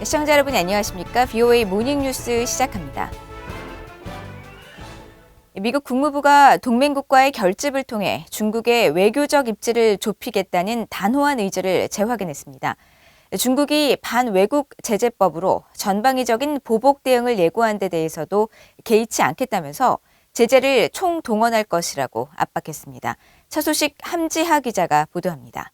시청자 여러분 안녕하십니까? VOA 모닝뉴스 시작합니다. 미국 국무부가 동맹국과의 결집을 통해 중국의 외교적 입지를 좁히겠다는 단호한 의지를 재확인했습니다. 중국이 반외국 제재법으로 전방위적인 보복 대응을 예고한 데 대해서도 개의치 않겠다면서 제재를 총동원할 것이라고 압박했습니다. 첫 소식 함지하 기자가 보도합니다.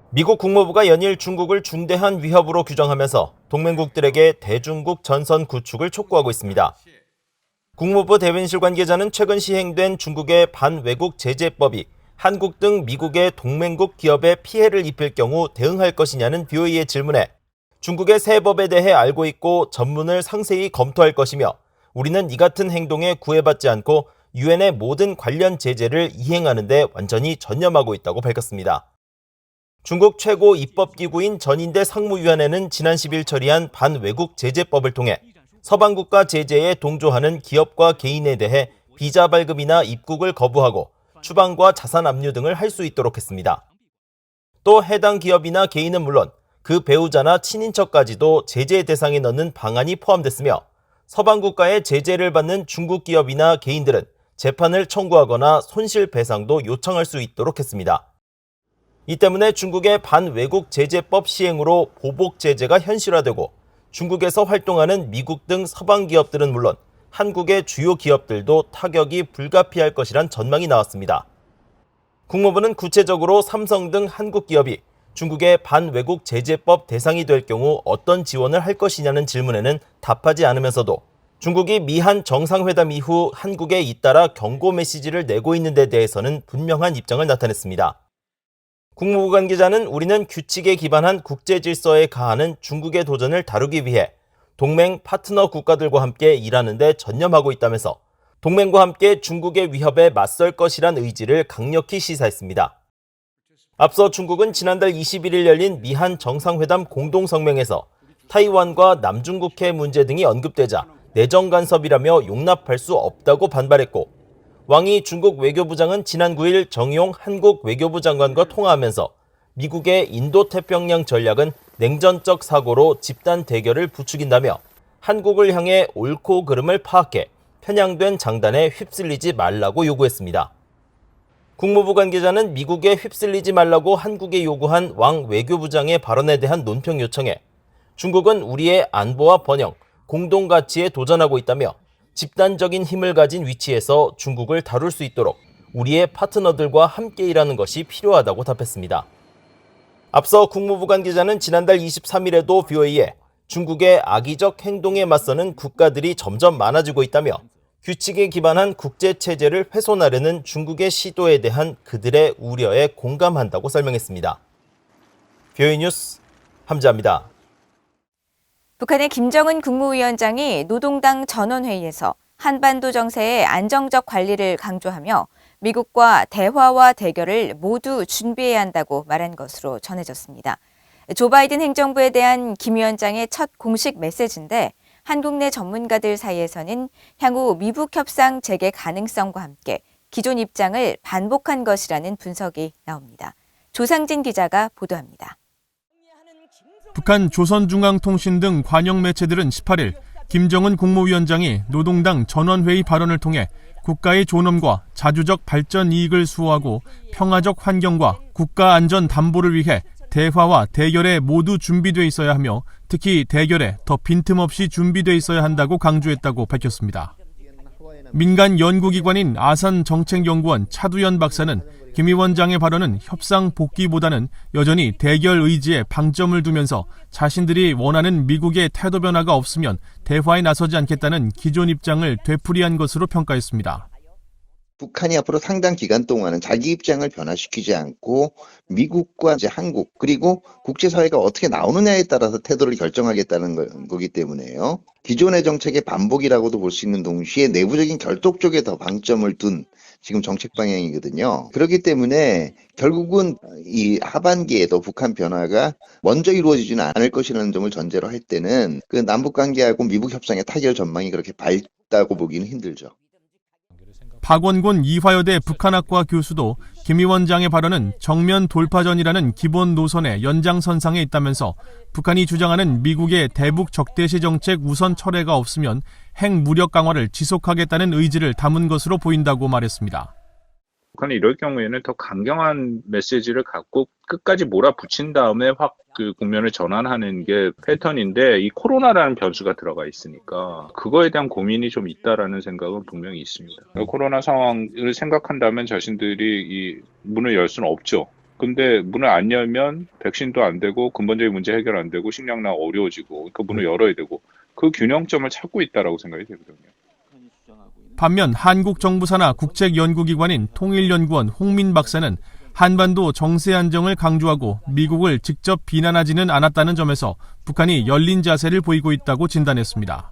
미국 국무부가 연일 중국을 중대한 위협으로 규정하면서 동맹국들에게 대중국 전선 구축을 촉구하고 있습니다. 국무부 대변실 관계자는 최근 시행된 중국의 반외국 제재법이 한국 등 미국의 동맹국 기업에 피해를 입힐 경우 대응할 것이냐는 VOA의 질문에 중국의 새 법에 대해 알고 있고 전문을 상세히 검토할 것이며 우리는 이 같은 행동에 구애받지 않고 유엔의 모든 관련 제재를 이행하는 데 완전히 전념하고 있다고 밝혔습니다. 중국 최고 입법기구인 전인대 상무위원회는 지난 10일 처리한 반외국 제재법을 통해 서방국가 제재에 동조하는 기업과 개인에 대해 비자 발급이나 입국을 거부하고 추방과 자산 압류 등을 할 수 있도록 했습니다. 또 해당 기업이나 개인은 물론 그 배우자나 친인척까지도 제재 대상에 넣는 방안이 포함됐으며 서방국가의 제재를 받는 중국 기업이나 개인들은 재판을 청구하거나 손실배상도 요청할 수 있도록 했습니다. 이 때문에 중국의 반외국 제재법 시행으로 보복 제재가 현실화되고 중국에서 활동하는 미국 등 서방 기업들은 물론 한국의 주요 기업들도 타격이 불가피할 것이란 전망이 나왔습니다. 국무부는 구체적으로 삼성 등 한국 기업이 중국의 반외국 제재법 대상이 될 경우 어떤 지원을 할 것이냐는 질문에는 답하지 않으면서도 중국이 미한 정상회담 이후 한국에 잇따라 경고 메시지를 내고 있는 데 대해서는 분명한 입장을 나타냈습니다. 국무부 관계자는 우리는 규칙에 기반한 국제 질서에 가하는 중국의 도전을 다루기 위해 동맹 파트너 국가들과 함께 일하는 데 전념하고 있다면서 동맹과 함께 중국의 위협에 맞설 것이란 의지를 강력히 시사했습니다. 앞서 중국은 지난달 21일 열린 미한 정상회담 공동성명에서 타이완과 남중국해 문제 등이 언급되자 내정 간섭이라며 용납할 수 없다고 반발했고 왕이 중국 외교부장은 지난 9일 정용 한국 외교부 장관과 통화하면서 미국의 인도태평양 전략은 냉전적 사고로 집단 대결을 부추긴다며 한국을 향해 옳고 그름을 파악해 편향된 장단에 휩쓸리지 말라고 요구했습니다. 국무부 관계자는 미국에 휩쓸리지 말라고 한국에 요구한 왕 외교부장의 발언에 대한 논평 요청에 중국은 우리의 안보와 번영, 공동가치에 도전하고 있다며 집단적인 힘을 가진 위치에서 중국을 다룰 수 있도록 우리의 파트너들과 함께 일하는 것이 필요하다고 답했습니다. 앞서 국무부 관계자는 지난달 23일에도 VOA에 중국의 악의적 행동에 맞서는 국가들이 점점 많아지고 있다며 규칙에 기반한 국제체제를 훼손하려는 중국의 시도에 대한 그들의 우려에 공감한다고 설명했습니다. VOA 뉴스 함지하입니다. 북한의 김정은 국무위원장이 노동당 전원회의에서 한반도 정세의 안정적 관리를 강조하며 미국과 대화와 대결을 모두 준비해야 한다고 말한 것으로 전해졌습니다. 조 바이든 행정부에 대한 김 위원장의 첫 공식 메시지인데 한국 내 전문가들 사이에서는 향후 미북 협상 재개 가능성과 함께 기존 입장을 반복한 것이라는 분석이 나옵니다. 조상진 기자가 보도합니다. 북한 조선중앙통신 등 관영 매체들은 18일 김정은 국무위원장이 노동당 전원회의 발언을 통해 국가의 존엄과 자주적 발전 이익을 수호하고 평화적 환경과 국가 안전 담보를 위해 대화와 대결에 모두 준비돼 있어야 하며 특히 대결에 더 빈틈없이 준비돼 있어야 한다고 강조했다고 밝혔습니다. 민간 연구기관인 아산정책연구원 차두연 박사는 김 위원장의 발언은 협상 복귀보다는 여전히 대결 의지에 방점을 두면서 자신들이 원하는 미국의 태도 변화가 없으면 대화에 나서지 않겠다는 기존 입장을 되풀이한 것으로 평가했습니다. 북한이 앞으로 상당 기간 동안은 자기 입장을 변화시키지 않고 미국과 이제 한국 그리고 국제사회가 어떻게 나오느냐에 따라서 태도를 결정하겠다는 거기 때문에요. 기존의 정책의 반복이라고도 볼 수 있는 동시에 내부적인 결속 쪽에 더 방점을 둔 지금 정책 방향이거든요. 그렇기 때문에 결국은 이 하반기에도 북한 변화가 먼저 이루어지지는 않을 것이라는 점을 전제로 할 때는 그 남북 관계하고 미북 협상의 타결 전망이 그렇게 밝다고 보기는 힘들죠. 박원곤 이화여대 북한학과 교수도 김 위원장의 발언은 정면 돌파전이라는 기본 노선의 연장선상에 있다면서 북한이 주장하는 미국의 대북 적대시 정책 우선 철회가 없으면 핵 무력 강화를 지속하겠다는 의지를 담은 것으로 보인다고 말했습니다. 북한이 이럴 경우에는 더 강경한 메시지를 갖고 끝까지 몰아붙인 다음에 확 그 국면을 전환하는 게 패턴인데, 이 코로나라는 변수가 들어가 있으니까 그거에 대한 고민이 좀 있다라는 생각은 분명히 있습니다. 코로나 상황을 생각한다면 자신들이 이 문을 열 수는 없죠. 근데 문을 안 열면 백신도 안 되고 근본적인 문제 해결 안 되고 식량난 어려워지고, 그 문을 열어야 되고, 그 균형점을 찾고 있다라고 생각이 되거든요. 반면 한국 정부 산하 국책연구기관인 통일연구원 홍민 박사는 한반도 정세 안정을 강조하고 미국을 직접 비난하지는 않았다는 점에서 북한이 열린 자세를 보이고 있다고 진단했습니다.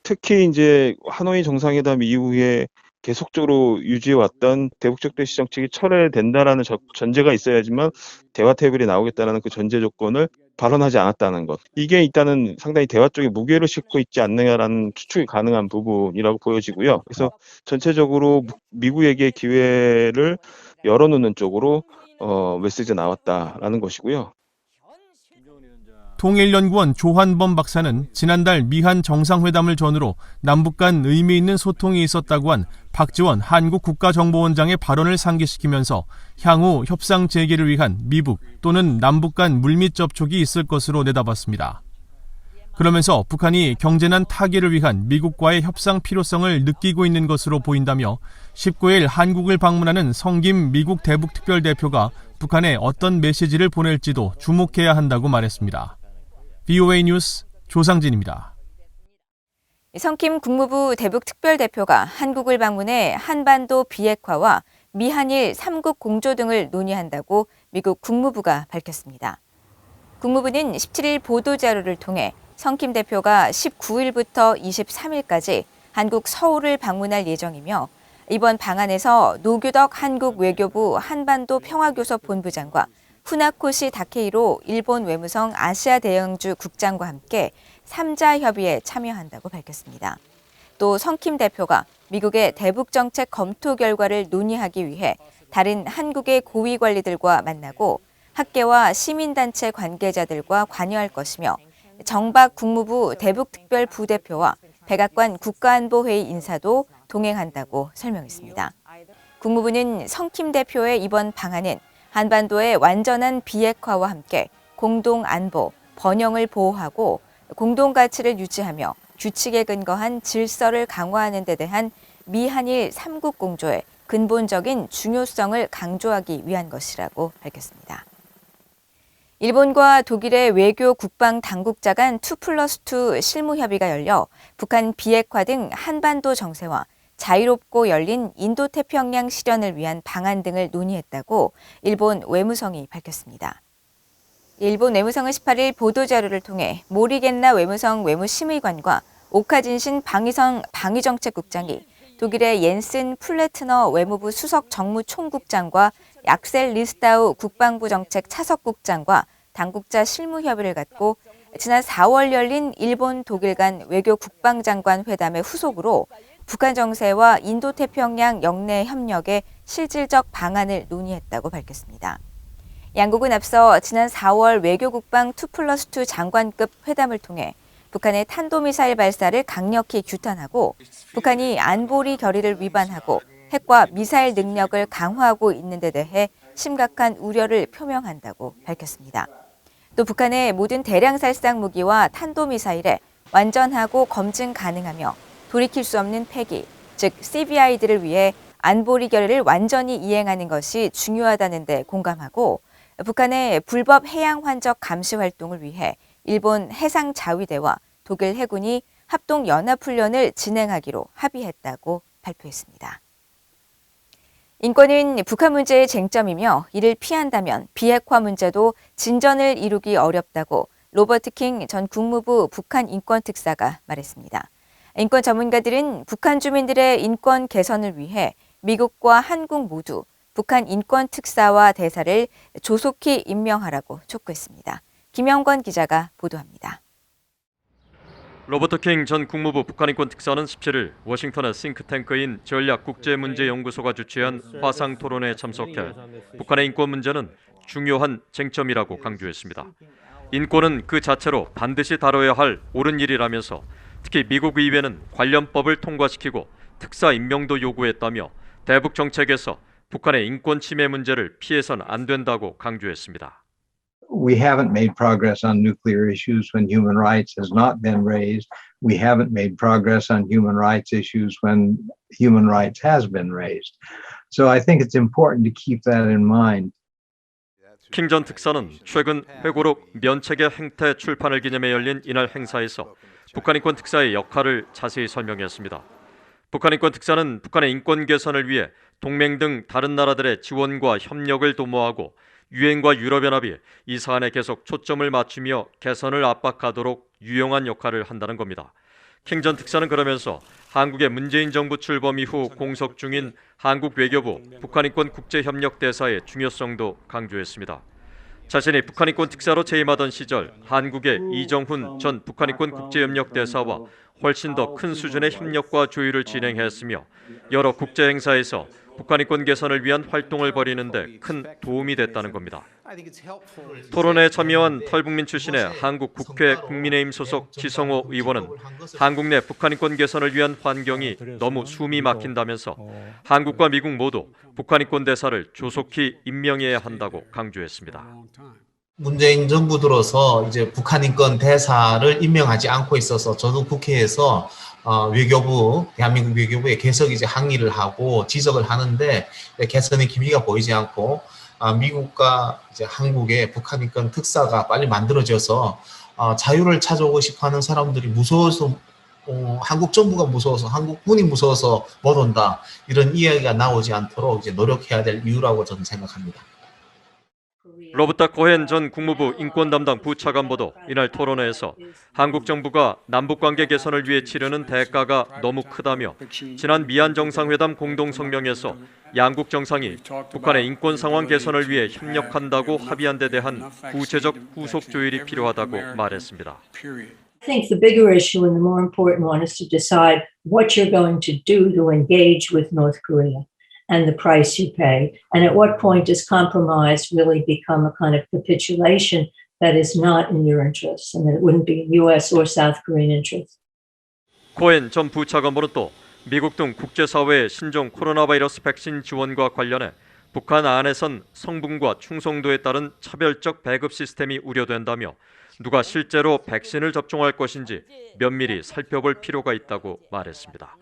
특히 이제 하노이 정상회담 이후에 계속적으로 유지해왔던 대북 적대시 정책이 철회된다라는 전제가 있어야지만 대화 테이블에 나오겠다는 그 전제 조건을 발언하지 않았다는 것. 이게 일단은 상당히 대화 쪽에 무게를 싣고 있지 않느냐라는 추측이 가능한 부분이라고 보여지고요. 그래서 전체적으로 미국에게 기회를 열어놓는 쪽으로 메시지가 나왔다라는 것이고요. 통일연구원 조한범 박사는 지난달 미한 정상회담을 전후로 남북 간 의미 있는 소통이 있었다고 한 박지원 한국 국가정보원장의 발언을 상기시키면서 향후 협상 재개를 위한 미북 또는 남북 간 물밑 접촉이 있을 것으로 내다봤습니다. 그러면서 북한이 경제난 타개를 위한 미국과의 협상 필요성을 느끼고 있는 것으로 보인다며 19일 한국을 방문하는 성김 미국 대북특별대표가 북한에 어떤 메시지를 보낼지도 주목해야 한다고 말했습니다. VOA 뉴스 조상진입니다. 성김 국무부 대북특별대표가 한국을 방문해 한반도 비핵화와 미한일 3국 공조 등을 논의한다고 미국 국무부가 밝혔습니다. 국무부는 17일 보도자료를 통해 성김 대표가 19일부터 23일까지 한국 서울을 방문할 예정이며, 이번 방안에서 노규덕 한국 외교부 한반도 평화교섭 본부장과 후나코시 다케이로 일본 외무성 아시아 대영주 국장과 함께 3자 협의에 참여한다고 밝혔습니다. 또 성킴 대표가 미국의 대북 정책 검토 결과를 논의하기 위해 다른 한국의 고위 관리들과 만나고 학계와 시민단체 관계자들과 관여할 것이며, 정박 국무부 대북특별부대표와 백악관 국가안보회의 인사도 동행한다고 설명했습니다. 국무부는 성킴 대표의 이번 방안은 한반도의 완전한 비핵화와 함께 공동 안보, 번영을 보호하고 공동 가치를 유지하며 규칙에 근거한 질서를 강화하는 데 대한 미한일 3국 공조의 근본적인 중요성을 강조하기 위한 것이라고 밝혔습니다. 일본과 독일의 외교 국방 당국자 간 2+2 실무 협의가 열려 북한 비핵화 등 한반도 정세와 자유롭고 열린 인도태평양 실현을 위한 방안 등을 논의했다고 일본 외무성이 밝혔습니다. 일본 외무성은 18일 보도자료를 통해 모리겐나 외무성 외무심의관과 오카진신 방위성 방위정책국장이 독일의 옌슨 플래트너 외무부 수석 정무총국장과 약셀 리스타우 국방부 정책 차석국장과 당국자 실무 협의를 갖고 지난 4월 열린 일본 독일 간 외교 국방장관 회담의 후속으로 북한 정세와 인도태평양 영내 협력의 실질적 방안을 논의했다고 밝혔습니다. 양국은 앞서 지난 4월 외교국방 2+2 장관급 회담을 통해 북한의 탄도미사일 발사를 강력히 규탄하고 북한이 안보리 결의를 위반하고 핵과 미사일 능력을 강화하고 있는 데 대해 심각한 우려를 표명한다고 밝혔습니다. 또 북한의 모든 대량 살상 무기와 탄도미사일에 완전하고 검증 가능하며 돌이킬 수 없는 폐기, 즉 CBI들을 위해 안보리 결의를 완전히 이행하는 것이 중요하다는 데 공감하고, 북한의 불법 해양 환적 감시 활동을 위해 일본 해상자위대와 독일 해군이 합동 연합훈련을 진행하기로 합의했다고 발표했습니다. 인권은 북한 문제의 쟁점이며 이를 피한다면 비핵화 문제도 진전을 이루기 어렵다고 로버트 킹 전 국무부 북한 인권특사가 말했습니다. 인권 전문가들은 북한 주민들의 인권 개선을 위해 미국과 한국 모두 북한 인권특사와 대사를 조속히 임명하라고 촉구했습니다. 김영권 기자가 보도합니다. 로버트 킹 전 국무부 북한인권 특사는 17일 워싱턴의 싱크탱크인 전략국제문제연구소가 주최한 화상 토론회에 참석해 북한의 인권 문제는 중요한 쟁점이라고 강조했습니다. 인권은 그 자체로 반드시 다뤄야 할 옳은 일이라면서 특히 미국 의회는 관련법을 통과시키고 특사 임명도 요구했다며 대북 정책에서 북한의 인권 침해 문제를 피해선 안 된다고 강조했습니다. We haven't made progress on nuclear issues when human rights has not been raised. We haven't made progress on human rights issues when human rights has been raised. So I think it's important to keep that in mind. 킹 전 특사는 최근 회고록 면책의 행태 출판을 기념해 열린 이날 행사에서 북한인권 특사의 역할을 자세히 설명했습니다. 북한인권 특사는 북한의 인권 개선을 위해 동맹 등 다른 나라들의 지원과 협력을 도모하고 유엔과 유럽연합이 이 사안에 계속 초점을 맞추며 개선을 압박하도록 유용한 역할을 한다는 겁니다. 킹 전 특사는 그러면서 한국의 문재인 정부 출범 이후 공석 중인 한국 외교부 북한인권 국제협력대사의 중요성도 강조했습니다. 자신이 북한인권 특사로 재임하던 시절 한국의 이정훈 전 북한인권 국제협력대사와 훨씬 더 큰 수준의 협력과 조율을 진행했으며 여러 국제 행사에서 북한인권 개선을 위한 활동을 벌이는 데 큰 도움이 됐다는 겁니다. 토론회에 참여한 탈북민 출신의 한국 국회 국민의힘 소속 지성호 의원은 한국 내 북한인권 개선을 위한 환경이 너무 숨이 막힌다면서 한국과 미국 모두 북한인권 대사를 조속히 임명해야 한다고 강조했습니다. 문재인 정부 들어서 이제 북한인권 대사를 임명하지 않고 있어서 저도 국회에서 외교부, 대한민국 외교부에 계속 이제 항의를 하고 지적을 하는데 개선의 기미가 보이지 않고 미국과 이제 한국의 북한인권 특사가 빨리 만들어져서 자유를 찾아오고 싶어하는 사람들이 무서워서 한국 정부가 무서워서 한국군이 무서워서 못 온다 이런 이야기가 나오지 않도록 이제 노력해야 될 이유라고 저는 생각합니다. 로버트 코헨 전 국무부 인권 담당 부차관보도 이날 토론회에서 한국 정부가 남북관계 개선을 위해 치르는 대가가 너무 크다며 지난 미안 정상회담 공동성명에서 양국 정상이 북한의 인권 상황 개선을 위해 협력한다고 합의한 데 대한 구체적 후속 조율이 필요하다고 말했습니다. I think the bigger issue and the more important one is to decide what you're going to do to engage with North Korea. And the price you pay, and at what point does compromise really become a kind of capitulation that is not in your interests, and that it wouldn't be in U.S. or South Korean interests. 코엔 전 부차관보는 또 미국 등 국제사회의 신종 코로나 바이러스 백신 지원과 관련해 북한 안에선 성분과 충성도에 따른 차별적 배급 시스템이 우려된다며 누가 실제로 백신을 접종할 것인지 면밀히 살펴볼 필요가 있다고 말했습니다.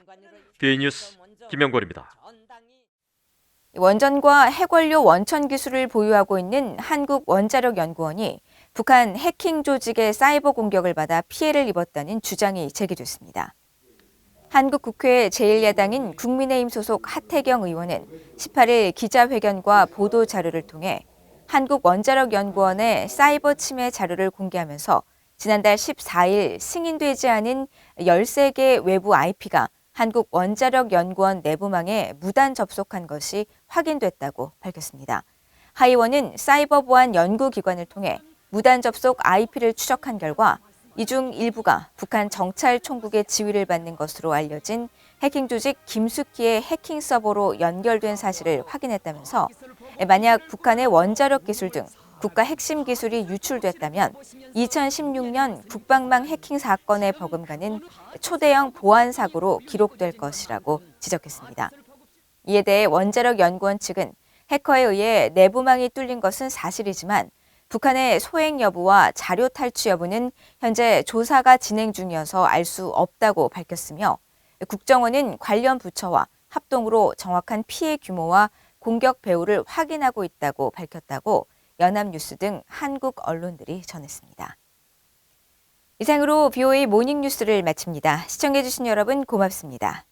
DN뉴스 김영걸입니다. 원전과 핵원료 원천 기술을 보유하고 있는 한국원자력연구원이 북한 해킹 조직의 사이버 공격을 받아 피해를 입었다는 주장이 제기됐습니다. 한국 국회 제1야당인 국민의힘 소속 하태경 의원은 18일 기자회견과 보도 자료를 통해 한국원자력연구원의 사이버 침해 자료를 공개하면서 지난달 14일 승인되지 않은 13개 외부 IP가 한국원자력연구원 내부망에 무단 접속한 것이 확인됐다고 밝혔습니다. 하 의원은 사이버 보안 연구기관을 통해 무단 접속 IP를 추적한 결과 이 중 일부가 북한 정찰총국의 지휘를 받는 것으로 알려진 해킹 조직 김숙희의 해킹 서버로 연결된 사실을 확인했다면서 만약 북한의 원자력 기술 등 국가 핵심 기술이 유출됐다면 2016년 국방망 해킹 사건에 버금가는 초대형 보안 사고로 기록될 것이라고 지적했습니다. 이에 대해 원자력연구원 측은 해커에 의해 내부망이 뚫린 것은 사실이지만 북한의 소행 여부와 자료 탈취 여부는 현재 조사가 진행 중이어서 알 수 없다고 밝혔으며 국정원은 관련 부처와 합동으로 정확한 피해 규모와 공격 배후를 확인하고 있다고 밝혔다고 연합뉴스 등 한국 언론들이 전했습니다. 이상으로 BOA 모닝뉴스를 마칩니다. 시청해주신 여러분 고맙습니다.